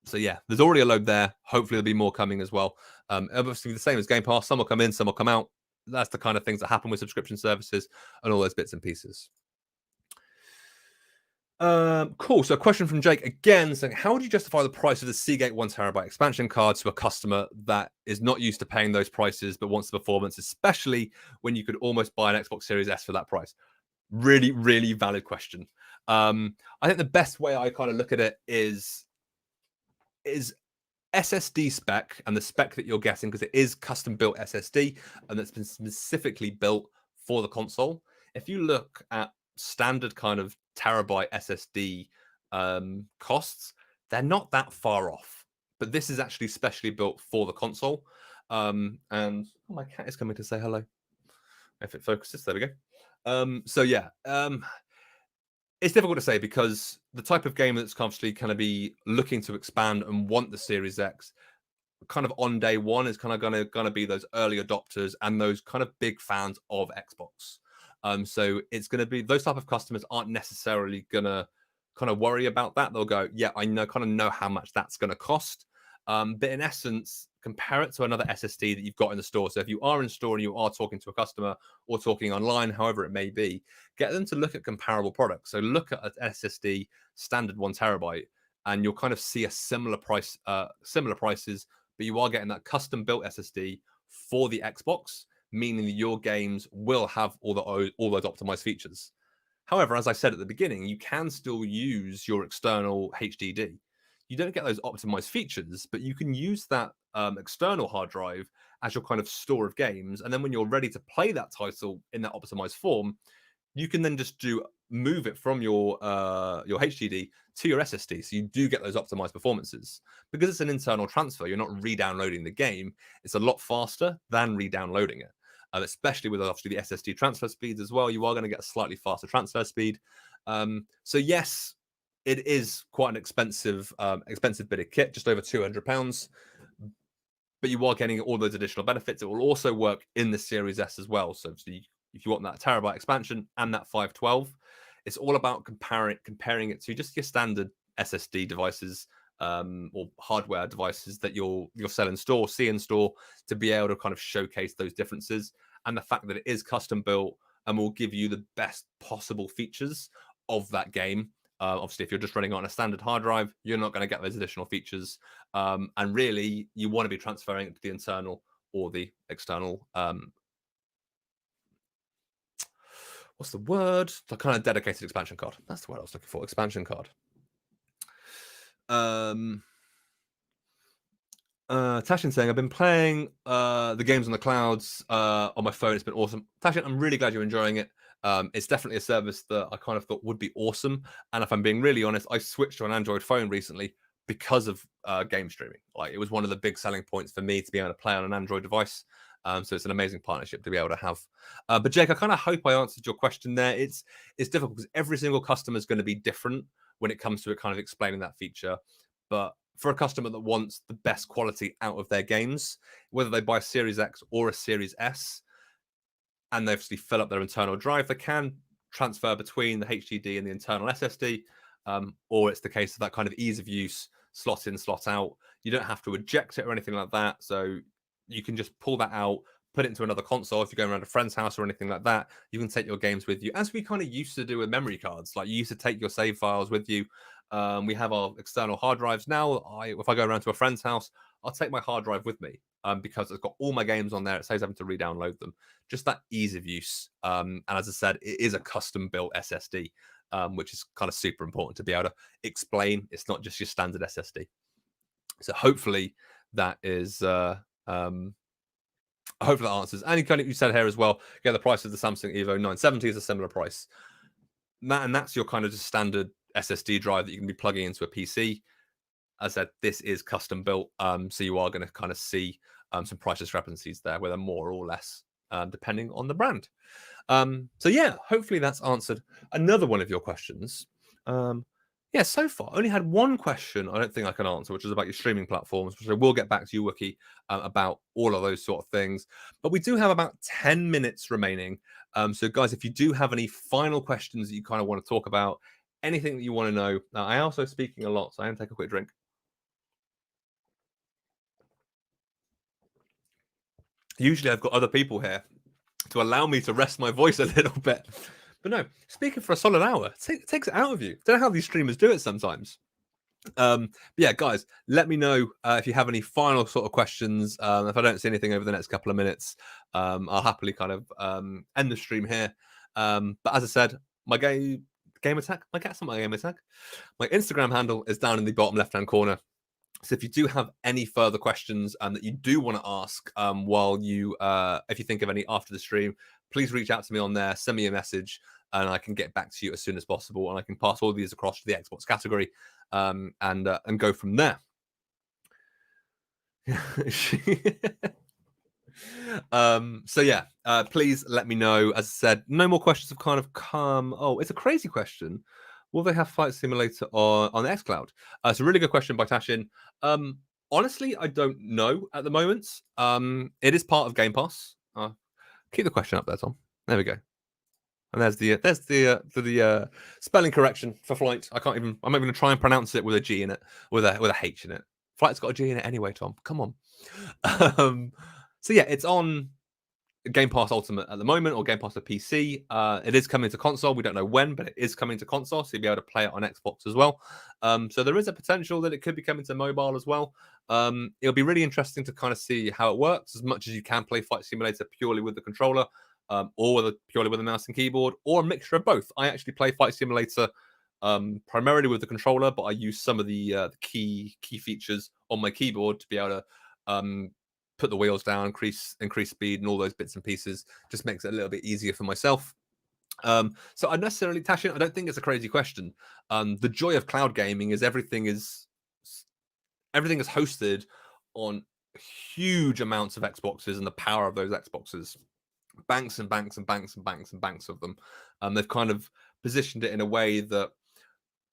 So yeah, there's already a load there. Hopefully there'll be more coming as well. Obviously the same as Game Pass, some will come in, some will come out. That's the kind of things that happen with subscription services and all those bits and pieces. Cool. So a question from Jake again saying, how would you justify the price of the Seagate 1TB expansion card to a customer that is not used to paying those prices but wants the performance, especially when you could almost buy an Xbox Series S for that price? Really, really valid question. I think the best way I kind of look at it is SSD spec and the spec that you're getting, because it is custom built SSD and that's been specifically built for the console. If you look at standard kind of terabyte SSD costs, they're not that far off. But this is actually specially built for the console. And my cat is coming to say hello. If it focuses, there we go. So yeah, it's difficult to say because the type of game that's constantly kind of be looking to expand and want the Series X kind of on day one is kind of gonna be those early adopters and those kind of big fans of Xbox. So it's gonna be those type of customers aren't necessarily gonna kind of worry about that. They'll go, yeah, I know how much that's gonna cost. But in essence, compare it to another SSD that you've got in the store. So if you are in store and you are talking to a customer or talking online, however it may be, get them to look at comparable products. So look at an SSD standard 1TB, and you'll kind of see a similar prices, but you are getting that custom built SSD for the Xbox, meaning that your games will have all those optimized features. However, as I said at the beginning, you can still use your external HDD. You don't get those optimized features, but you can use that external hard drive as your kind of store of games. And then when you're ready to play that title in that optimized form, you can then just move it from your HDD to your SSD. So you do get those optimized performances. Because it's an internal transfer, you're not re-downloading the game. It's a lot faster than re-downloading it. Especially with obviously the SSD transfer speeds as well. You are going to get a slightly faster transfer speed. So yes, it is quite an expensive bit of kit, just over £200. But you are getting all those additional benefits. It will also work in the Series S as well. So if you want that terabyte expansion and that 512, it's all about comparing it to just your standard SSD devices or hardware devices that you'll sell in store, see in store, to be able to kind of showcase those differences and the fact that it is custom built and will give you the best possible features of that game. Obviously, if you're just running on a standard hard drive, you're not going to get those additional features. And really, you want to be transferring it to the internal or the external. What's the word? The kind of dedicated expansion card. That's the word I was looking for. Expansion card. Tashin saying, I've been playing the games on the clouds on my phone. It's been awesome. Tashin, I'm really glad you're enjoying it. It's definitely a service that I kind of thought would be awesome. And if I'm being really honest, I switched to an Android phone recently because of game streaming. Like, it was one of the big selling points for me to be able to play on an Android device. So it's an amazing partnership to be able to have. But Jake, I kind of hope I answered your question there. It's difficult because every single customer is going to be different when it comes to it kind of explaining that feature. But for a customer that wants the best quality out of their games, whether they buy a Series X or a Series S, and they obviously fill up their internal drive, they can transfer between the HDD and the internal SSD, or it's the case of that kind of ease of use, slot in, slot out. You don't have to eject it or anything like that. So you can just pull that out, put it into another console. If you're going around a friend's house or anything like that, you can take your games with you, as we kind of used to do with memory cards. Like, you used to take your save files with you. We have our external hard drives now. If I go around to a friend's house, I'll take my hard drive with me because it's got all my games on there. It saves having to re-download them. Just that ease of use. And as I said, it is a custom-built SSD, which is kind of super important to be able to explain. It's not just your standard SSD. So hopefully that is hopefully that answers. And kind of, you said here as well, yeah, the price of the Samsung Evo 970 is a similar price. And that's your kind of just standard SSD drive that you can be plugging into a PC. As I said, this is custom built, so you are going to kind of see some price discrepancies there, whether more or less, depending on the brand. So yeah, hopefully that's answered another one of your questions. Yeah, so far only had one question I don't think I can answer, which is about your streaming platforms, which I will get back to you, Wookie, about all of those sort of things. But we do have about 10 minutes remaining. So guys, if you do have any final questions that you kind of want to talk about, anything that you want to know, I also speaking a lot, so I am take a quick drink. Usually I've got other people here to allow me to rest my voice a little bit. But no, speaking for a solid hour, it takes it out of you. Don't know how these streamers do it sometimes. But yeah, guys, let me know if you have any final sort of questions. If I don't see anything over the next couple of minutes, I'll happily kind of end the stream here. But as I said, my game attack, my cat's not my game attack. My Instagram handle is down in the bottom left-hand corner. So if you do have any further questions that you do want to ask while you, if you think of any after the stream, please reach out to me on there, send me a message, and I can get back to you as soon as possible. And I can pass all these across to the Xbox category and go from there. So yeah, please let me know. As I said, no more questions have kind of come. Oh, it's a crazy question. Will they have Flight Simulator on Xcloud? It's a really good question by Tashin. Honestly, I don't know at the moment. It is part of Game Pass. Keep the question up there, Tom. There we go. And there's the spelling correction for Flight. I'm not even going to try and pronounce it with a G in it, with a H in it. Flight's got a G in it anyway, Tom. Come on. So yeah, it's on Game Pass Ultimate at the moment, or Game Pass for PC. It is coming to console. We don't know when, but it is coming to console, so you'll be able to play it on Xbox as well. So there is a potential that it could be coming to mobile as well. It'll be really interesting to kind of see how it works, as much as you can play Flight Simulator purely with the controller, or purely with a mouse and keyboard, or a mixture of both. I actually play Flight Simulator primarily with the controller, but I use some of the key features on my keyboard to be able to put the wheels down, increase speed, and all those bits and pieces. Just makes it a little bit easier for myself. So unnecessarily, Tashin, I don't think it's a crazy question. The joy of cloud gaming is everything is hosted on huge amounts of Xboxes and the power of those Xboxes. Banks and banks and banks and banks and banks of them. They've kind of positioned it in a way that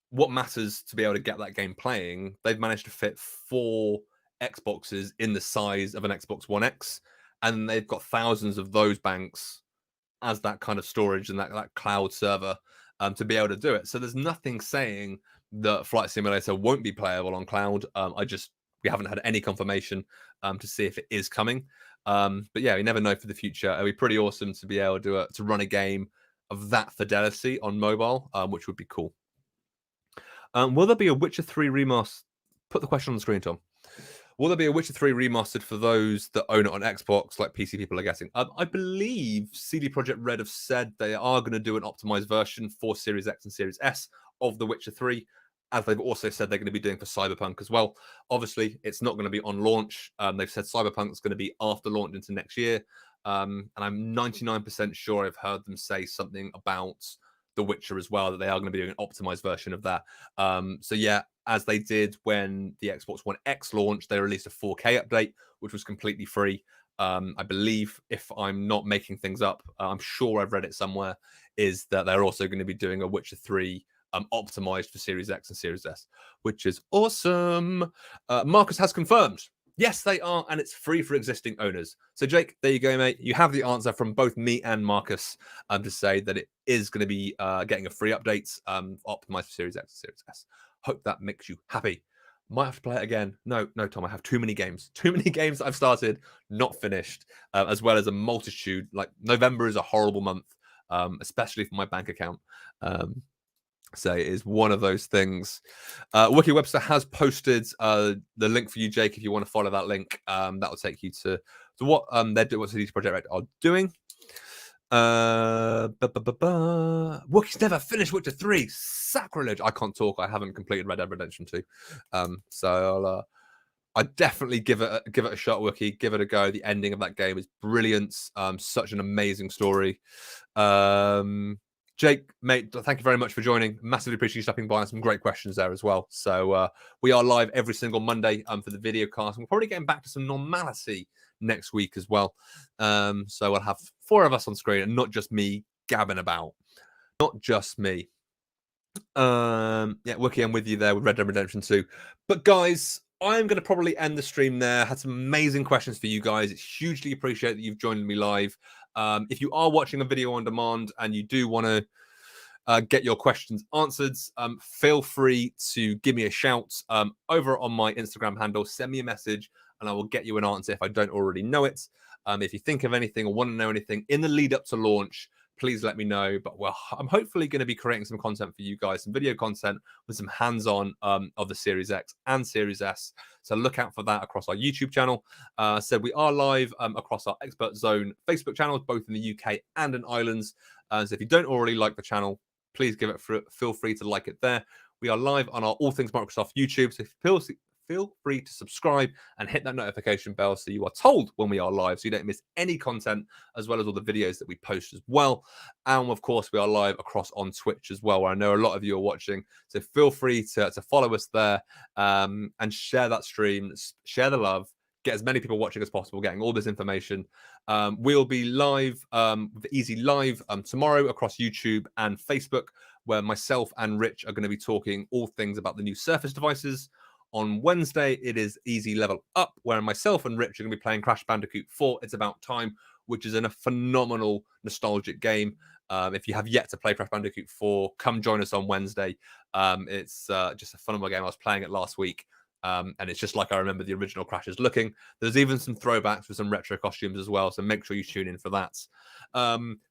what matters to be able to get that game playing, they've managed to fit 4 Xboxes in the size of an Xbox One X, and they've got thousands of those banks as that kind of storage and that cloud server to be able to do it. So there's nothing saying that Flight Simulator won't be playable on cloud. We haven't had any confirmation to see if it is coming. But yeah, you never know for the future. It'd be pretty awesome to be able to run a game of that fidelity on mobile, which would be cool. Will there be a Witcher 3 remaster? Put the question on the screen, Tom. Will there be a Witcher 3 remastered for those that own it on Xbox, like PC people are getting? I believe CD Projekt Red have said they are going to do an optimized version for Series X and Series S of The Witcher 3. as they've also said they're going to be doing for Cyberpunk as well. Obviously, it's not going to be on launch. They've said Cyberpunk is going to be after launch into next year. And I'm 99% sure I've heard them say something about The Witcher as well, that they are going to be doing an optimized version of that. So yeah, as they did when the Xbox One X launched, they released a 4K update, which was completely free. I believe, if I'm not making things up, I'm sure I've read it somewhere, is that they're also going to be doing a Witcher 3 optimized for Series X and Series S, which is awesome. Marcus has confirmed. Yes, they are, and it's free for existing owners. So, Jake, there you go, mate. You have the answer from both me and Marcus to say that it is going to be getting a free update, optimized for Series X and Series S. Hope that makes you happy. Might have to play it again. No, Tom, I have too many games. Too many games I've started, not finished, as well as a multitude. Like, November is a horrible month, especially for my bank account. So it is one of those things. Wiki Webster has posted the link for you, Jake, if you want to follow that link. That will take you to what they're doing, what CD Projekt Red are doing. Wookie's never finished Witcher 3. Sacrilege. I can't talk. I haven't completed Red Dead Redemption 2. So I'd definitely give it a shot, Wookie. Give it a go. The ending of that game is brilliant. Such an amazing story. Jake, mate, thank you very much for joining. Massively appreciate you stopping by, and some great questions there as well. So we are live every single Monday for the video cast. We're probably getting back to some normality next week as well. So we'll have 4 of us on screen and not just me gabbing about. Not just me. Yeah, Wookie, I'm with you there with Red Dead Redemption 2. But guys, I'm going to probably end the stream there. Had some amazing questions for you guys. It's hugely appreciated that you've joined me live. If you are watching a video on demand and you do want to get your questions answered, feel free to give me a shout over on my Instagram handle. Send me a message and I will get you an answer if I don't already know it. If you think of anything or want to know anything in the lead up to launch, please let me know. But well, I'm hopefully going to be creating some content for you guys, some video content with some hands-on of the Series X and Series S. So look out for that across our YouTube channel. So we are live across our Expert Zone Facebook channels, both in the UK and in Ireland. So if you don't already like the channel, please feel free to like it there. We are live on our All Things Microsoft YouTube. So feel free to subscribe and hit that notification bell so you are told when we are live, so you don't miss any content, as well as all the videos that we post as well. And of course, we are live across on Twitch as well, where I know a lot of you are watching. So feel free to follow us there and share that stream, share the love, get as many people watching as possible, getting all this information. We'll be live with Easy Live tomorrow across YouTube and Facebook, where myself and Rich are going to be talking all things about the new Surface devices. On Wednesday, it is Easy Level Up, where myself and Rich are going to be playing Crash Bandicoot 4, It's About Time, which is a phenomenal, nostalgic game. If you have yet to play Crash Bandicoot 4, come join us on Wednesday. It's just a phenomenal game. I was playing it last week, and it's just like I remember the original Crashes looking. There's even some throwbacks with some retro costumes as well, so make sure you tune in for that.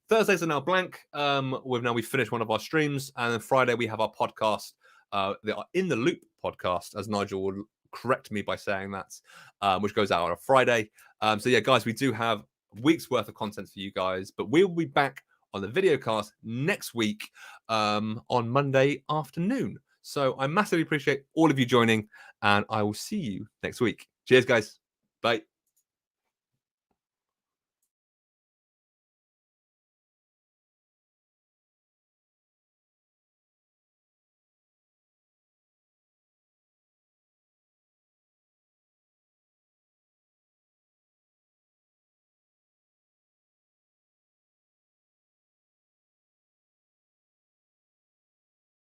Thursdays are now blank. We've finished one of our streams, and then Friday we have our podcast, the In the Loop podcast, as Nigel will correct me by saying that, which goes out on a Friday. So yeah, guys, we do have a week's worth of content for you guys, but we'll be back on the videocast next week on Monday afternoon. So I massively appreciate all of you joining, and I will see you next week. Cheers, guys. Bye.